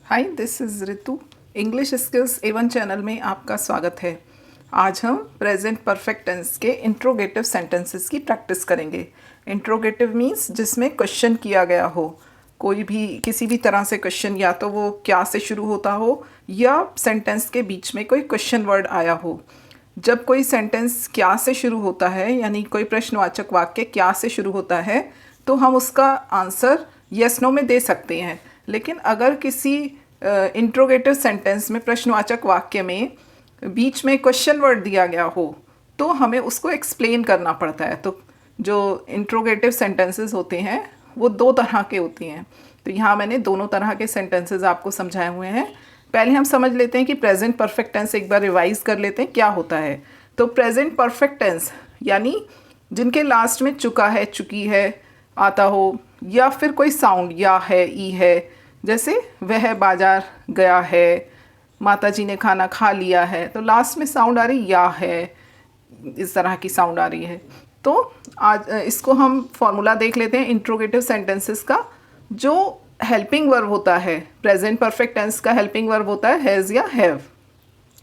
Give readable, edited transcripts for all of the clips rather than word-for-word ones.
Hi, this is Ritu. English skills A1 channel में आपका स्वागत है। आज हम प्रेजेंट परफेक्ट टेंस के इंट्रोगेटिव सेंटेंसेस की प्रैक्टिस करेंगे। इंट्रोगेटिव मीन्स जिसमें क्वेश्चन किया गया हो, कोई भी किसी भी तरह से क्वेश्चन, या तो वो क्या से शुरू होता हो या सेंटेंस के बीच में कोई क्वेश्चन वर्ड आया हो। जब कोई सेंटेंस क्या से शुरू होता है, यानी कोई प्रश्नवाचक वाक्य क्या से शुरू होता है, तो हम उसका आंसर यस नो में दे सकते हैं। लेकिन अगर किसी इंट्रोगेटिव सेंटेंस में, प्रश्नवाचक वाक्य में बीच में क्वेश्चन वर्ड दिया गया हो, तो हमें उसको एक्सप्लेन करना पड़ता है। तो जो इंट्रोगेटिव सेंटेंसेस होते हैं वो दो तरह के होते हैं। तो यहाँ मैंने दोनों तरह के सेंटेंसेस आपको समझाए हुए हैं। पहले हम समझ लेते हैं कि प्रेजेंट परफेक्ट टेंस एक बार रिवाइज कर लेते हैं क्या होता है। तो प्रेजेंट परफेक्ट टेंस यानी जिनके लास्ट में चुका है, चुकी है आता हो, या फिर कोई साउंड या है, ई है, जैसे वह बाजार गया है, माताजी ने खाना खा लिया है, तो लास्ट में साउंड आ रही या है, इस तरह की साउंड आ रही है। तो आज इसको हम फॉर्मूला देख लेते हैं इंट्रोगेटिव सेंटेंसेस का। जो हेल्पिंग वर्ब होता है, प्रेजेंट परफेक्ट टेंस का हेल्पिंग वर्ब होता है हैज़ या हैव।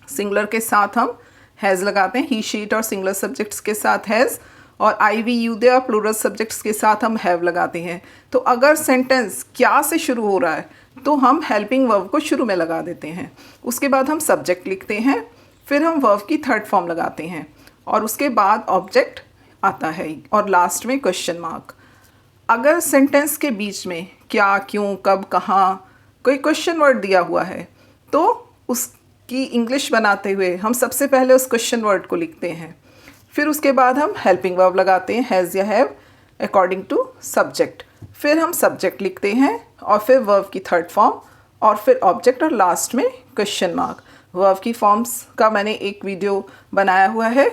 सिंगुलर के साथ हम हैज़ लगाते हैं, ही शीट और सिंगुलर सब्जेक्ट्स के साथ हैज़, और आई वी यू दे और प्लूरल सब्जेक्ट्स के साथ हम हैव लगाते हैं। तो अगर सेंटेंस क्या से शुरू हो रहा है तो हम हेल्पिंग वर्ब को शुरू में लगा देते हैं। उसके बाद हम सब्जेक्ट लिखते हैं, फिर हम वर्ब की थर्ड फॉर्म लगाते हैं, और उसके बाद ऑब्जेक्ट आता है, और लास्ट में क्वेश्चन मार्क। अगर सेंटेंस के बीच में क्या, क्यों, कब, कहाँ कोई क्वेश्चन वर्ड दिया हुआ है, तो उसकी इंग्लिश बनाते हुए हम सबसे पहले उस क्वेश्चन वर्ड को लिखते हैं। फिर उसके बाद हम हेल्पिंग वर्ब लगाते हैं, हैज़ या हैव अकॉर्डिंग टू सब्जेक्ट। फिर हम सब्जेक्ट लिखते हैं, और फिर वर्ब की थर्ड फॉर्म, और फिर ऑब्जेक्ट, और लास्ट में क्वेश्चन मार्क। वर्ब की फॉर्म्स का मैंने एक वीडियो बनाया हुआ है,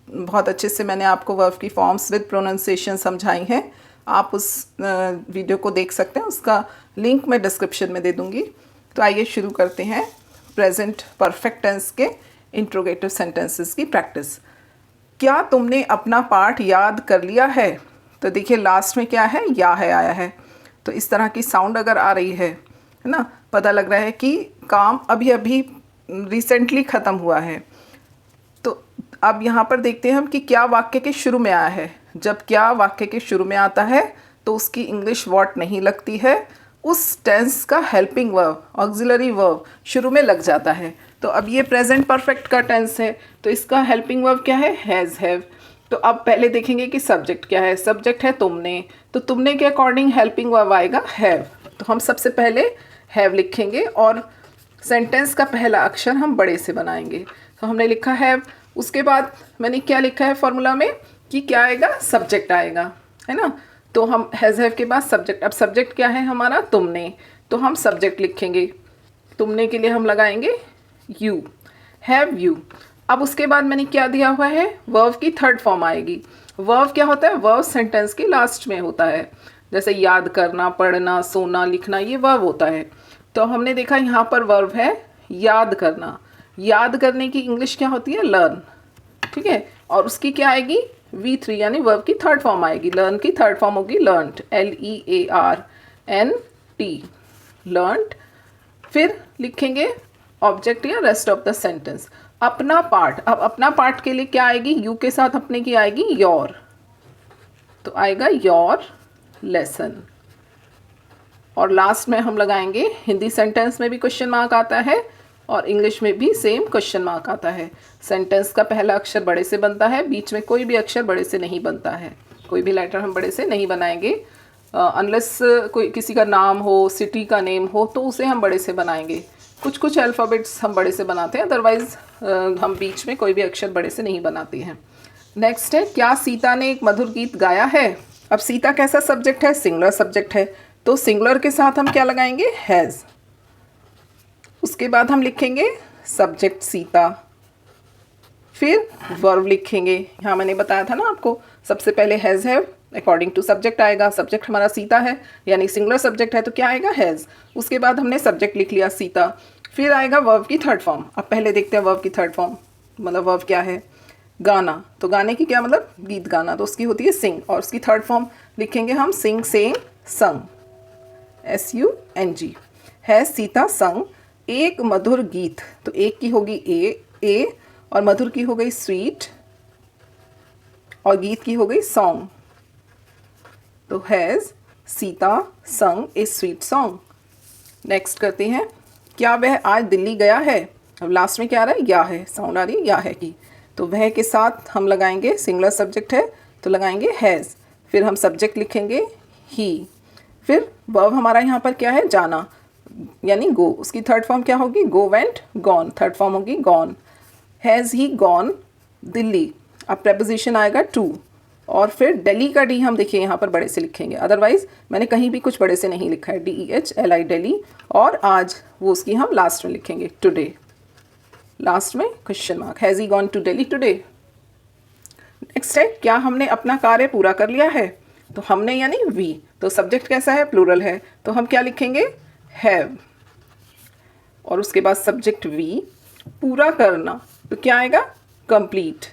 बहुत अच्छे से मैंने आपको वर्ब की फॉर्म्स विद प्रोनाउंसिएशन समझाई हैं। आप उस वीडियो को देख सकते हैं, उसका लिंक मैं डिस्क्रिप्शन में दे दूँगी। तो आइए शुरू करते हैं प्रेजेंट परफेक्ट टेंस के इंट्रोगेटिव सेंटेंसेस की प्रैक्टिस। क्या तुमने अपना पाठ याद कर लिया है? तो देखिए लास्ट में क्या है, या है आया है। तो इस तरह की साउंड अगर आ रही है ना, पता लग रहा है कि काम अभी अभी रिसेंटली ख़त्म हुआ है। तो अब यहाँ पर देखते हैं हम कि क्या वाक्य के शुरू में आया है। जब क्या वाक्य के शुरू में आता है तो उसकी इंग्लिश व्हाट नहीं लगती है, उस टेंस का हेल्पिंग वर्ब, ऑक्सिलरी वर्ब शुरू में लग जाता है। तो अब ये प्रेजेंट परफेक्ट का टेंस है, तो इसका हेल्पिंग वर्ब क्या है, हैज़, हैव। तो अब पहले देखेंगे कि सब्जेक्ट क्या है। सब्जेक्ट है तुमने, तो तुमने के अकॉर्डिंग हेल्पिंग वर्ब आएगा हैव। तो हम सबसे पहले हैव लिखेंगे, और सेंटेंस का पहला अक्षर हम बड़े से बनाएंगे। तो हमने लिखा हैव, उसके बाद मैंने क्या लिखा है फॉर्मूला में कि क्या आएगा, सब्जेक्ट आएगा, है ना। तो हम हैज़ हैव के बाद सब्जेक्ट। अब सब्जेक्ट क्या है हमारा, तुमने, तो हम सब्जेक्ट लिखेंगे। तुमने के लिए हम लगाएंगे यू, हैव यू। अब उसके बाद मैंने क्या दिया हुआ है, वर्ब की थर्ड फॉर्म आएगी। वर्ब क्या होता है, वर्ब सेंटेंस के लास्ट में होता है। जैसे याद करना, पढ़ना, सोना, लिखना, ये वर्ब होता है। तो हमने देखा यहाँ पर वर्ब है याद करना। याद करने की इंग्लिश क्या होती है, लर्न, ठीक है। और उसकी क्या आएगी, V3, यानी वर्ब की थर्ड फॉर्म आएगी। लर्न की थर्ड फॉर्म होगी लर्नड, LEARNT, लर्नड। फिर लिखेंगे ऑब्जेक्ट या रेस्ट ऑफ द सेंटेंस। अपना पार्ट, अब अपना पार्ट के लिए क्या आएगी, यू के साथ अपने की आएगी योर, तो आएगा योर लेसन। और लास्ट में हम लगाएंगे, हिंदी सेंटेंस में भी क्वेश्चन मार्क आता है और इंग्लिश में भी सेम क्वेश्चन मार्क आता है। सेंटेंस का पहला अक्षर बड़े से बनता है, बीच में कोई भी अक्षर बड़े से नहीं बनता है, कोई भी लेटर हम बड़े से नहीं बनाएंगे। अनलेस कोई किसी का नाम हो, सिटी का नेम हो, तो उसे हम बड़े से बनाएंगे। कुछ कुछ अल्फ़ाबेट्स हम बड़े से बनाते हैं, अदरवाइज़ हम बीच में कोई भी अक्षर बड़े से नहीं बनाते हैं। नेक्स्ट है, क्या सीता ने एक मधुर गीत गाया है? अब सीता कैसा सब्जेक्ट है, सिंगुलर सब्जेक्ट है, तो सिंगुलर के साथ हम क्या लगाएंगे, हैज़। उसके बाद हम लिखेंगे सब्जेक्ट सीता, फिर वर्ब लिखेंगे। यहाँ मैंने बताया था ना आपको, सबसे पहले has have according to subject आएगा। सब्जेक्ट हमारा सीता है, यानी सिंगुलर सब्जेक्ट है, तो क्या आएगा, हैज़। उसके बाद हमने सब्जेक्ट लिख लिया सीता, फिर आएगा वर्ब की थर्ड फॉर्म। अब पहले देखते हैं वर्ब की थर्ड फॉर्म, मतलब वर्ब क्या है, गाना। तो गाने की क्या मतलब, गीत गाना, तो उसकी होती है सिंग, और उसकी थर्ड फॉर्म लिखेंगे हम सिंग, सेंग, संग, SUNG। है सीता संग एक मधुर गीत, तो एक की होगी ए और मधुर की हो गई स्वीट और गीत की हो गई सॉन्ग। तो हैज़ सीता संग ए स्वीट सॉन्ग। नेक्स्ट करते हैं, क्या वह आज दिल्ली गया है। अब लास्ट में क्या आ रहा है, या है, साउंड आ रही है या है की। तो वह के साथ हम लगाएंगे, सिंगुलर सब्जेक्ट है तो लगाएंगे हैज़, फिर हम सब्जेक्ट लिखेंगे ही, फिर वर्ब हमारा यहाँ पर क्या है, जाना यानी गो, उसकी थर्ड फॉर्म क्या होगी, go went gone, third form होगी gone. Has he gone Delhi, अब प्रेपोजिशन आएगा टू और फिर दिल्ली का डी हम देखिए यहाँ पर बड़े से लिखेंगे, अदरवाइज मैंने कहीं भी कुछ बड़े से नहीं लिखा है, DEHLI दिल्ली, और आज वो उसकी हम लास्ट में लिखेंगे टुडे, लास्ट में question mark, has he gone to Delhi today. Next है, क्या हमने अपना कार्य पूरा कर लिया है। तो हमने यानी वी, तो सब्जेक्ट कैसा है, प्लूरल है, तो हम क्या लिखेंगे, हैव, और उसके बाद सब्जेक्ट वी, पूरा करना तो क्या आएगा, कंप्लीट,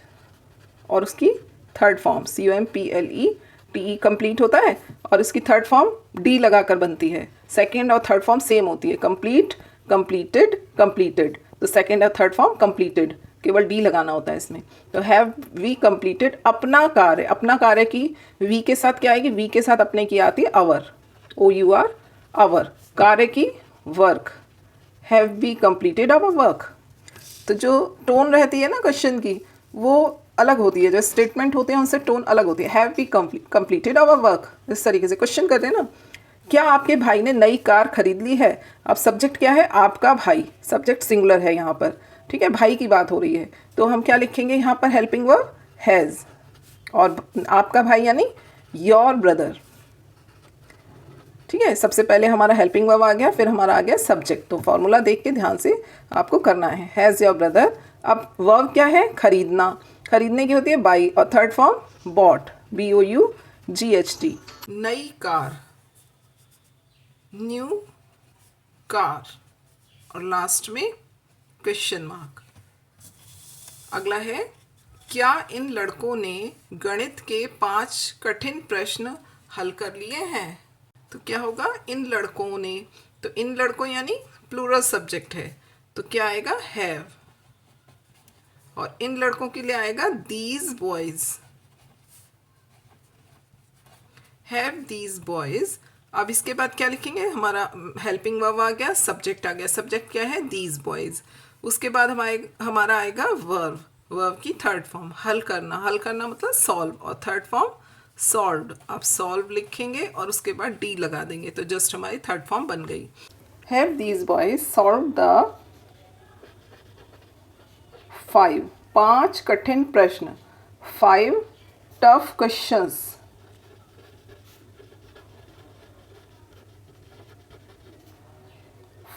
और उसकी थर्ड फॉर्म COMPLETE कंप्लीट होता है और इसकी थर्ड फॉर्म डी लगाकर बनती है, सेकेंड और थर्ड फॉर्म सेम होती है, कंप्लीट, कंप्लीटेड, कंप्लीटेड, तो सेकेंड और थर्ड फॉर्म कंप्लीटेड, केवल डी लगाना होता है इसमें। तो हैव वी कंप्लीटेड अपना कार्य, अपना कार्य की वी के साथ क्या आएगी, वी के साथ अपने की आती है अवर, OUR अवर, कार्य की work, have we completed our work. तो जो टोन रहती है ना क्वेश्चन की वो अलग होती है, जो स्टेटमेंट होते हैं उनसे टोन अलग होती है, have we completed our work, इस तरीके से क्वेश्चन करते हैं ना। क्या आपके भाई ने नई कार खरीद ली है। अब सब्जेक्ट क्या है, आपका भाई, सब्जेक्ट सिंगुलर है यहाँ पर, ठीक है, भाई की बात हो रही है, तो हम क्या लिखेंगे यहाँ पर, हेल्पिंग वर्ब हैज़, और आपका भाई यानी योर ब्रदर, ठीक है। सबसे पहले हमारा हेल्पिंग वर्ब आ गया, फिर हमारा आ गया सब्जेक्ट, तो फॉर्मूला देख के ध्यान से आपको करना है, हैज़ योर ब्रदर। अब वर्ब क्या है, खरीदना, खरीदने की होती है बाई, और थर्ड फॉर्म बॉट, BOUGHT, नई कार, न्यू कार, और लास्ट में क्वेश्चन मार्क। अगला है, क्या इन लड़कों ने गणित के 5 कठिन प्रश्न हल कर लिए हैं। तो क्या होगा, इन लड़कों ने, तो इन लड़कों यानी प्लूरल सब्जेक्ट है, तो क्या आएगा, हैव, और इन लड़कों के लिए आएगा these boys, have these boys. अब इसके बाद क्या लिखेंगे, हमारा हेल्पिंग वर्ब आ गया, सब्जेक्ट आ गया, सब्जेक्ट क्या है, दीज बॉयज। उसके बाद हमारा आएगा वर्ब, वर्ब की थर्ड फॉर्म, हल करना, हल करना मतलब सॉल्व, और थर्ड फॉर्म सॉल्व्ड। अब सॉल्व लिखेंगे और उसके बाद डी लगा देंगे, तो जस्ट हमारी थर्ड फॉर्म बन गई, have these boys solve the 5 कठिन प्रश्न, 5 टफ क्वेश्चंस,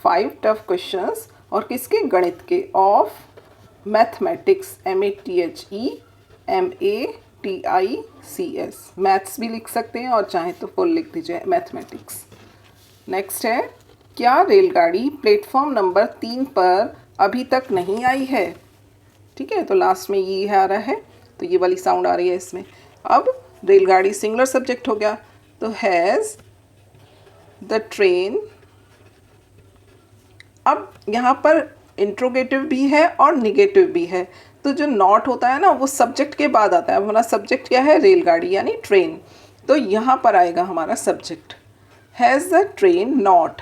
5 टफ क्वेश्चंस, और किसके, गणित के, ऑफ मैथमेटिक्स, MATHEMATICS, मैथ्स भी लिख सकते हैं और चाहे तो फुल लिख दीजिए मैथमेटिक्स। नेक्स्ट है, क्या रेलगाड़ी प्लेटफॉर्म नंबर 3 पर अभी तक नहीं आई है। ठीक है, तो लास्ट में ये आ रहा है, तो ये वाली साउंड आ रही है इसमें। अब रेलगाड़ी सिंगुलर सब्जेक्ट हो गया, तो हैज़ द ट्रेन। अब यहाँ पर इंट्रोगेटिव भी है और निगेटिव भी है, तो जो नॉट होता है ना वो सब्जेक्ट के बाद आता है। हमारा सब्जेक्ट क्या है, रेलगाड़ी यानी ट्रेन, तो यहाँ पर आएगा हमारा subject, has the train not,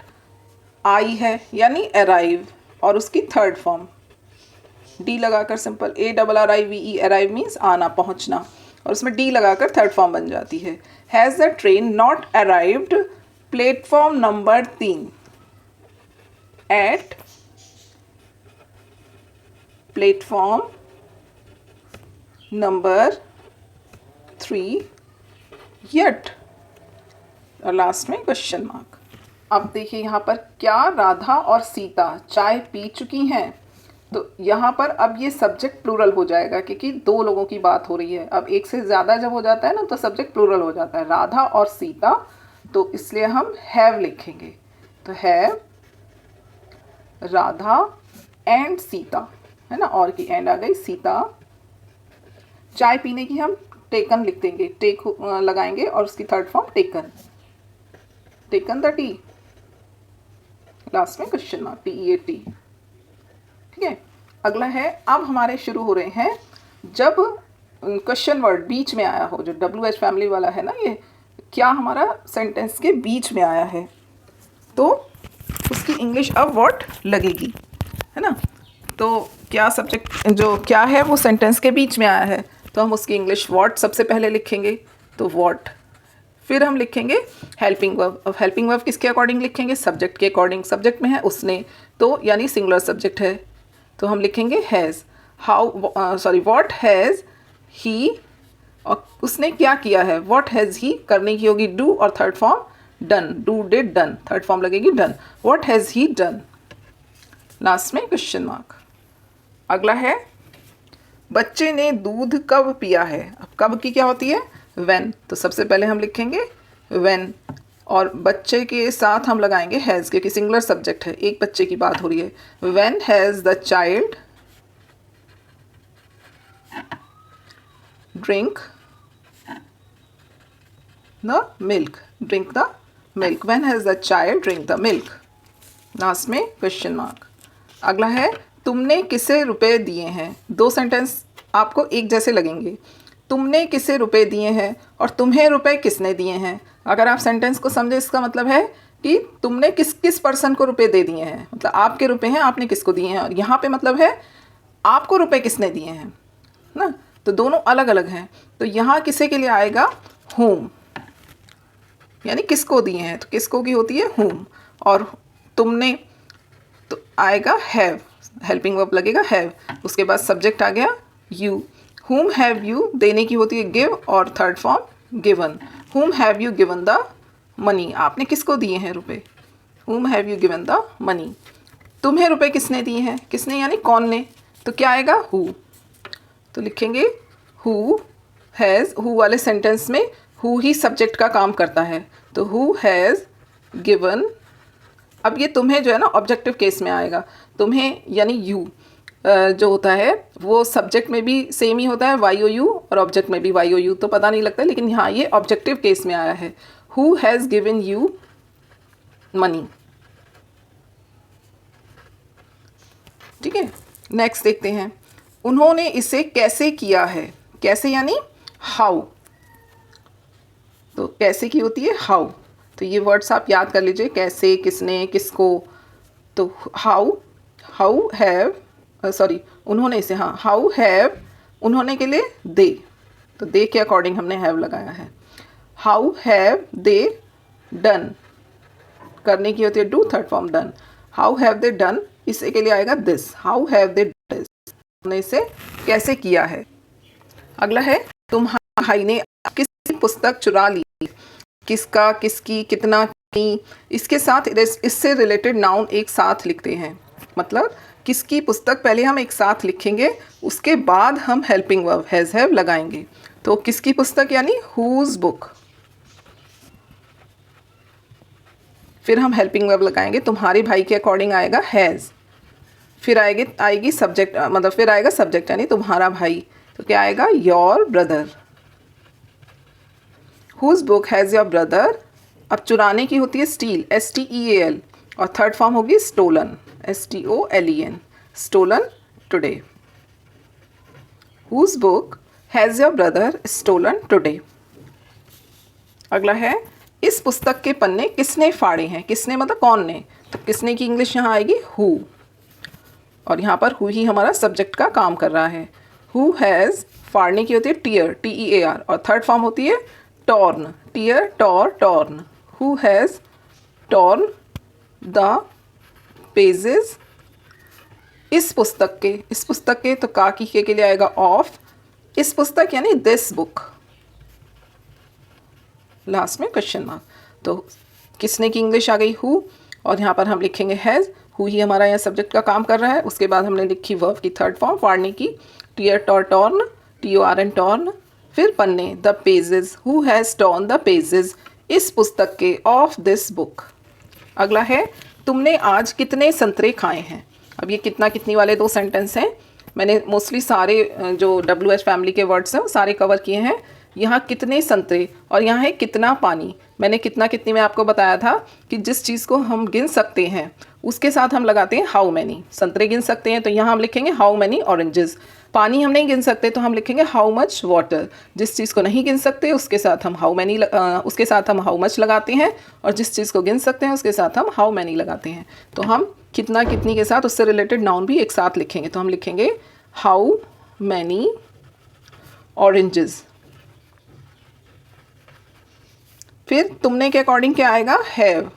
आई है यानी अराइव, और उसकी थर्ड फॉर्म डी लगाकर सिंपल ARRIVE, अराइव मीन्स आना, पहुँचना, और उसमें डी लगाकर थर्ड फॉर्म बन जाती है। Has the train not arrived platform number 3 at platform number 3 yet, और लास्ट में क्वेश्चन मार्क। अब देखिए यहाँ पर, क्या राधा और सीता चाय पी चुकी हैं। तो यहाँ पर अब ये सब्जेक्ट प्लूरल हो जाएगा, क्योंकि 2 लोगों की बात हो रही है। अब एक से ज़्यादा जब हो जाता है ना तो सब्जेक्ट प्लूरल हो जाता है, राधा और सीता, तो इसलिए हम हैव लिखेंगे। तो हैव राधा एंड सीता, है ना, और की एंड आ गई, सीता चाय पीने की हम टेकन लिख देंगे, टेक लगाएंगे और उसकी third form taken, taken the T. Last में क्वेश्चन मार्क TEAT। ठीक है, अगला है, अब हमारे शुरू हो रहे हैं जब क्वेश्चन वर्ड बीच में आया हो, जो WH फैमिली वाला है ना, ये क्या हमारा सेंटेंस के बीच में आया है तो उसकी इंग्लिश अब व्हाट लगेगी, है ना। तो क्या सब्जेक्ट जो क्या है वो सेंटेंस के बीच में आया है तो हम उसकी इंग्लिश व्हाट सबसे पहले लिखेंगे, तो व्हाट। फिर हम लिखेंगे हेल्पिंग वर्ब। अब हेल्पिंग वर्ब किसके अकॉर्डिंग लिखेंगे, सब्जेक्ट के अकॉर्डिंग। सब्जेक्ट में है उसने, तो यानी सिंगुलर सब्जेक्ट है, तो हम लिखेंगे हैज़। व्हाट हैज़ ही, और उसने क्या किया है, व्हाट हैज़ ही करने की होगी डू, और third form done, do did done, third form लगेगी done. What has he done, last में क्वेश्चन मार्क। अगला है, बच्चे ने दूध कब पिया है। अब कब की क्या होती है, व्हेन, तो सबसे पहले हम लिखेंगे व्हेन, और बच्चे के साथ हम लगाएंगे हैज़, क्योंकि सिंगुलर सब्जेक्ट है, एक बच्चे की बात हो रही है। When has the child drink the milk, drink the milk, when has the child drink the milk, last में क्वेश्चन मार्क। अगला है, तुमने किसे रुपए दिए हैं। दो सेंटेंस आपको एक जैसे लगेंगे, तुमने किसे रुपए दिए हैं और तुम्हें रुपए किसने दिए हैं। अगर आप सेंटेंस को समझे, इसका मतलब है कि तुमने किस किस पर्सन को रुपए दे दिए हैं, मतलब आपके रुपए हैं, आपने किसको दिए हैं, और यहाँ पे मतलब है आपको रुपए किसने दिए हैं ना, तो दोनों अलग अलग हैं। तो यहाँ किसे के लिए आएगा whom, यानी किसको दिए हैं, तो किसको की होती है whom, और तुमने तो आएगा हैव, हेल्पिंग वर्ब लगेगा हैव, उसके बाद सब्जेक्ट आ गया यू। whom have you देने की होती है give, और third form given। whom have you given the money, आपने किसको दिए हैं रुपए, whom have you given the money। तुम्हें रुपए किसने दिए हैं, किसने यानी कौन ने, तो क्या आएगा who, तो लिखेंगे who has, who वाले सेंटेंस में who ही सब्जेक्ट का काम करता है, तो who has given। अब ये तुम्हें जो है ना ऑब्जेक्टिव केस में आएगा, तुम्हें यानी यू जो होता है वो सब्जेक्ट में भी सेम ही होता है YOU, और ऑब्जेक्ट में भी YOU, तो पता नहीं लगता, लेकिन यहाँ ये ऑब्जेक्टिव केस में आया है। Who has given you money. ठीक है, नेक्स्ट देखते हैं, उन्होंने इसे कैसे किया है। कैसे यानी हाउ, तो कैसे की होती है हाउ, तो ये वर्ड्स आप याद कर लीजिए, कैसे, किसने, किसको, तो हाउ हैव, सॉरी उन्होंने इसे, हाँ हाउ हैव, उन्होंने के लिए दे, तो दे के अकॉर्डिंग हमने हैव लगाया है। हाउ हैव दे डन, करने की होती है do, third form done. How have they done, इसे के लिए आएगा this, how have they done this, उन्होंने इसे कैसे किया है। अगला है, तुम्हारे भाई ने किसकी पुस्तक चुरा ली। किसका, किसकी, कितना, कितनी, इसके साथ इससे रिलेटेड नाउन एक साथ लिखते हैं, मतलब किसकी पुस्तक पहले हम एक साथ लिखेंगे, उसके बाद हम हेल्पिंग वर्ब हैज़ हैव लगाएंगे। तो किसकी पुस्तक यानी हुज बुक, फिर हम हेल्पिंग वर्ब लगाएंगे, तुम्हारे भाई के अकॉर्डिंग आएगा हैज़, फिर आएगी सब्जेक्ट, मतलब फिर आएगा सब्जेक्ट यानी तुम्हारा भाई, तो क्या आएगा your brother. Whose book has your brother, अब चुराने की होती है स्टील, STEAL, और थर्ड फॉर्म होगी stolen, STOLEN, stolen today. Whose book has your brother stolen today. अगला है, इस पुस्तक के पन्ने किसने फाड़े हैं। किसने मतलब कौन ने, तो किसने की इंग्लिश यहाँ आएगी हु, और यहाँ पर हु ही हमारा सब्जेक्ट का काम कर रहा है। हु हैज़, फाड़ने की होती है टीयर, TEAR, और थर्ड फॉर्म होती है torn, tear tore torn. Who has torn the pages, इस पुस्तक के तो का की के लिए आएगा ऑफ, इस पुस्तक यानी दिस बुक, लास्ट में क्वेश्चन मार्क। तो किसने की इंग्लिश आ गई हु, और यहाँ पर हम लिखेंगे हैज़, हु ही हमारा यहाँ सब्जेक्ट का काम कर रहा है। उसके बाद हमने लिखी वर्ब की थर्ड फॉर्म फाड़ने की, tear tore torn, TORN torn, फिर पन्ने the pages, who has torn the pages, इस पुस्तक के ऑफ दिस बुक। अगला है, तुमने आज कितने संतरे खाए हैं। अब ये कितना कितनी वाले दो सेंटेंस हैं, मैंने मोस्टली सारे जो WH फैमिली के वर्ड्स हैं वो सारे कवर किए हैं। यहाँ कितने संतरे और यहाँ है कितना पानी। मैंने कितना कितनी में आपको बताया था कि जिस चीज़ को हम गिन सकते हैं उसके साथ हम लगाते हैं हाउ मैनी। संतरे गिन सकते हैं तो यहाँ हम लिखेंगे हाउ मैनी ऑरेंजेस। पानी हम नहीं गिन सकते तो हम लिखेंगे हाउ मच वाटर। जिस चीज़ को नहीं गिन सकते उसके साथ हम उसके साथ हम हाउ मच लगाते हैं, और जिस चीज़ को गिन सकते हैं उसके साथ हम हाउ मैनी लगाते हैं। तो हम कितना कितनी के साथ उससे रिलेटेड नाउन भी एक साथ लिखेंगे। तो हम लिखेंगे हाउ मैनी ऑरेंजेस। फिर तुमने के अकॉर्डिंग क्या आएगा, हैव।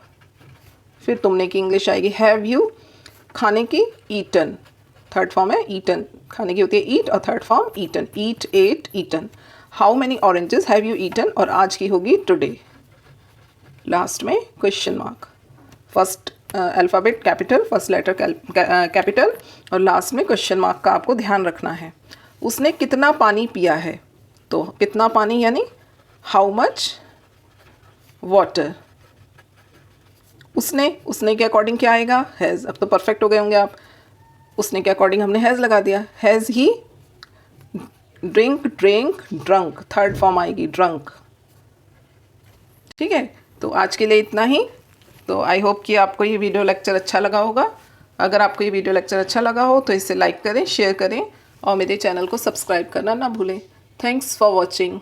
फिर तुमने की इंग्लिश आएगी हैव यू। खाने की ईटन, थर्ड फॉर्म है ईटन। खाने की होती है ईट और third form eaten, eat, ate, eaten. How many oranges have you eaten, और आज की होगी टुडे। लास्ट में question mark. First alphabet capital, first letter capital, और लास्ट में क्वेश्चन मार्क का आपको ध्यान रखना है। उसने कितना पानी पिया है, तो कितना पानी यानी हाउ मच वाटर। उसने के अकॉर्डिंग क्या आएगा, हैज़। अब तो परफेक्ट हो गए होंगे आप। उसने के अकॉर्डिंग हमने हैज़ लगा दिया। Has he drink, drunk, third form आएगी ड्रंक। ठीक है, तो आज के लिए इतना ही। तो आई होप कि आपको ये वीडियो लेक्चर अच्छा लगा होगा। अगर आपको ये वीडियो लेक्चर अच्छा लगा हो तो इसे लाइक करें, शेयर करें और मेरे चैनल को सब्सक्राइब करना ना भूलें। Thanks for watching.